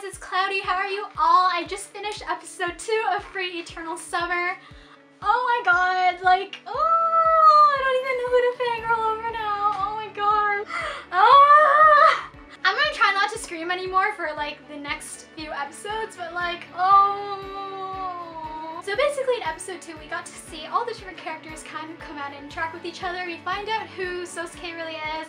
it's Cloudy. How are you all? I just finished episode 2 of Free Eternal Summer. Oh my god, like, oh, I don't even know who to fangirl over now. Oh my god. Ah! I'm gonna try not to scream anymore for like the next few episodes, but like, oh. So basically in episode 2 we got to see all the different characters kind of come out and interact with each other. We find out who Sousuke really is.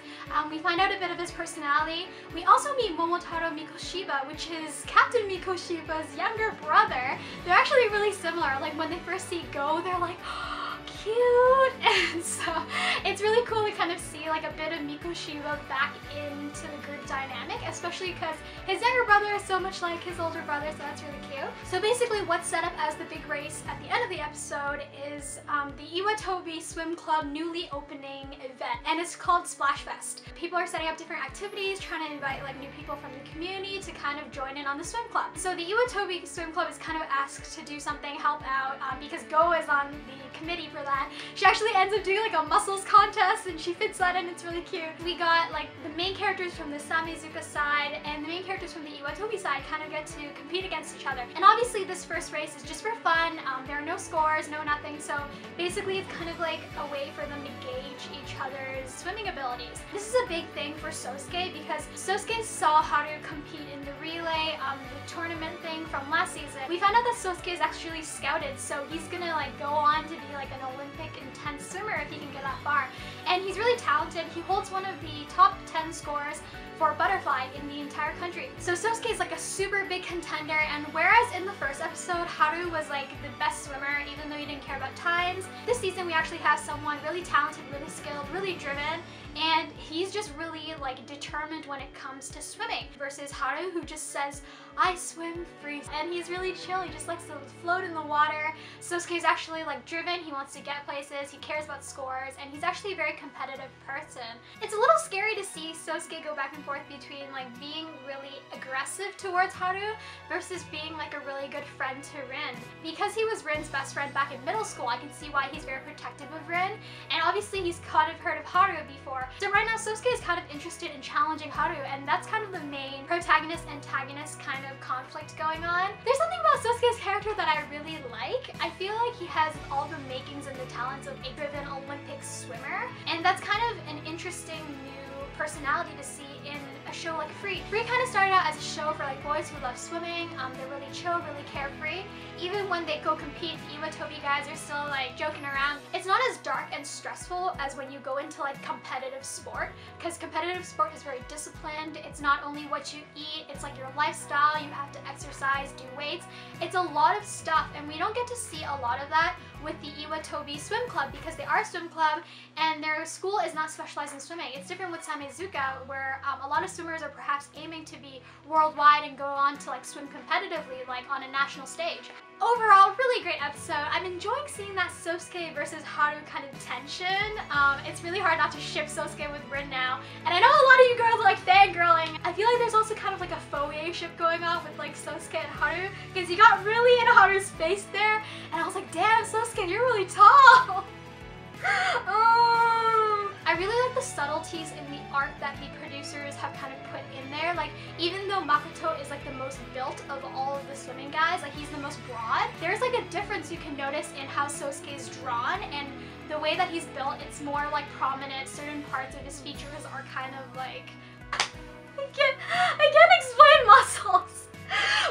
We find out a bit of his personality. We also meet Momotaro Mikoshiba, which is Captain Mikoshiba's younger brother. They're actually really similar. Like when they first see Go, they're like, oh, cute! And so it's really cool to kind of see like a bit of Mikoshiba back into the group dynamic, especially because his younger brother is so much like his older brother, so that's really cute. So basically what's set up as the big race at the end of the episode is the Iwatobi Swim Club newly opening event, and it's called Splash Fest. People are setting up different activities, trying to invite like new people from the community to kind of join in on the swim club. So the Iwatobi Swim Club is kind of asked to do something, help out, because Go is on the committee for that. She actually ends up doing like a muscles contest and she fits that in. It's really cute. We got like the main characters from the Samizuka side and the main characters from the Iwatobi side kind of get to compete against each other. And obviously this first race is just for fun. There are no scores, no nothing, so basically it's kind of like a way for them to gauge each other's swimming abilities. This is a big thing for Sousuke because Sousuke saw how to compete in the relay, the tournament thing from last season. We found out that Sousuke is actually scouted, so he's gonna like go on to be like an Olympic intense swimmer if he can get that far. And he's really talented. He holds one of the top 10 scores for butterfly in the entire country. So Sousuke is like a super big contender, and whereas in the first episode Haru was like the best swimmer even though he didn't care about times, this season we actually have someone really talented, really skilled, really driven, and he's just really like determined when it comes to swimming versus Haru, who just says, I swim free, and he's really chill. He just likes to float in the water. Sousuke is actually like driven. He wants to get places. He cares about scores, and he's actually a very competitive person. It's a little scary to see Sousuke go back and forth between like being really aggressive towards Haru versus being like a really good friend to Rin. Because he was Rin's best friend back in middle school, I can see why he's very protective of Rin, and obviously he's kind of heard of Haru before. So right now Sousuke is kind of interested in challenging Haru, and that's kind of the main protagonist-antagonist kind of conflict going on. There's something about Sousuke's character that I really like. I feel like he has all the makings and the talents of a driven Olympic swimmer, and that's kind of an interesting new personality to see in a show like Free. Free kind of started out as a show for like boys who love swimming. They're really chill, really carefree. Even when they go compete, the Iwatobi guys are still like joking around. It's not as dark and stressful as when you go into like competitive sport, because competitive sport is very disciplined. It's not only what you eat, it's like your lifestyle. You have to exercise, do weights. It's a lot of stuff, and we don't get to see a lot of that with the Iwatobi Swim Club because they are a swim club and their school is not specialized in swimming. It's different with Samizuka, where a lot of swimmers are perhaps aiming to be worldwide and go on to like swim competitively like on a national stage. Overall, really great episode. I'm enjoying seeing that Sousuke versus Haru kind of tension. It's really hard not to ship Sousuke with Rin now. And I know a lot of you girls are like fangirling. I feel like there's also kind of like a foyer ship going on with like Sousuke and Haru, because he got really into Haru's face there, and I was like, damn Sousuke, you're really tall! Oh. I really like the subtleties in the art that the producers have kind of put in there. Like, even though Makoto is like the most built of all of the swimming guys, like he's the most broad, there's like a difference you can notice in how Sousuke is drawn, and the way that he's built, it's more like prominent. Certain parts of his features are kind of like, I can't explain muscles.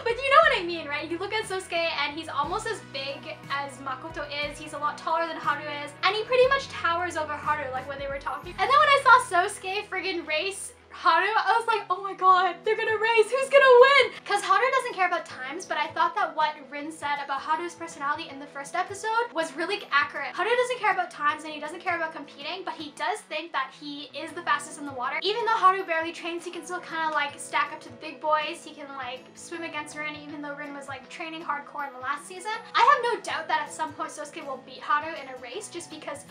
But you know what I mean, right? You look at Sousuke and he's almost as big as Makoto is. He's a lot taller than Haru is. And he pretty much towers over Haru, like when they were talking. And then when I saw Sousuke friggin' race Haru, I was like, oh my god, they're gonna race, who's gonna win? Because Haru doesn't care about times, but I thought that what Rin said about Haru's personality in the first episode was really accurate. Haru doesn't care about times and he doesn't care about competing, but he does think that he is the fastest in the water. Even though Haru barely trains, he can still kind of like stack up to the big boys. He can like swim against Rin, even though Rin was like training hardcore in the last season. I have no doubt that at some point Sousuke will beat Haru in a race, just because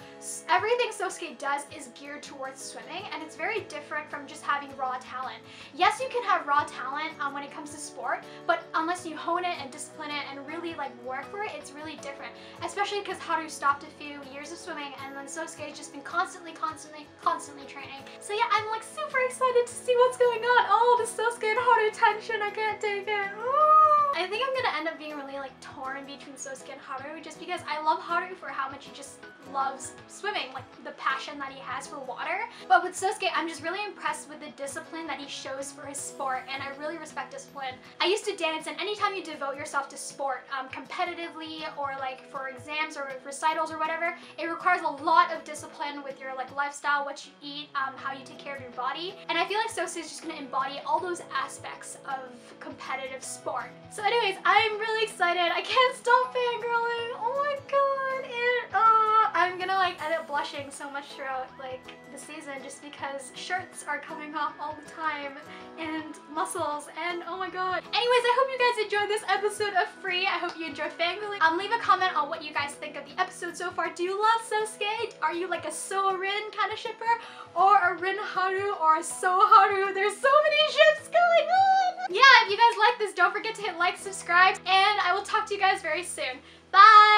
everything Sousuke does is geared towards swimming, and it's very different from just having raw talent. Yes, you can have raw talent when it comes to sport, but unless you hone it and discipline it and and really like work for it, it's really different. Especially because Haru stopped a few years of swimming, and then Sousuke has just been constantly training. So yeah, I'm like super excited to see what's going on. Oh, the Sousuke and Haru tension, I can't take it. Ooh. I think I'm gonna end up being really like torn between Sousuke and Haru, just because I love Haru for how much he just loves swimming, like the passion that he has for water. But with Sousuke, I'm just really impressed with the discipline that he shows for his sport, and I really respect discipline. I used to dance, and anytime you devote yourself to sport competitively, or like for exams or recitals or whatever, it requires a lot of discipline with your like lifestyle, what you eat, how you take care of your body. And I feel like Sousuke is just gonna embody all those aspects of competitive sport. So anyways, I'm really excited. I can't stop fangirling. Oh my god. And I'm gonna like end up blushing so much throughout like the season, just because shirts are coming off all the time and muscles, and oh my god. Anyways, I hope you guys enjoyed this episode of Free. I hope you enjoyed fangirling. Leave a comment on what you guys think of the episode so far. Do you love Sousuke? Are you like a So-Rin kind of shipper, or a Rin Haru, or a So-Haru? There's so many ships going on! Yeah, if you guys like this, don't forget to hit like, subscribe, and I will talk to you guys very soon. Bye!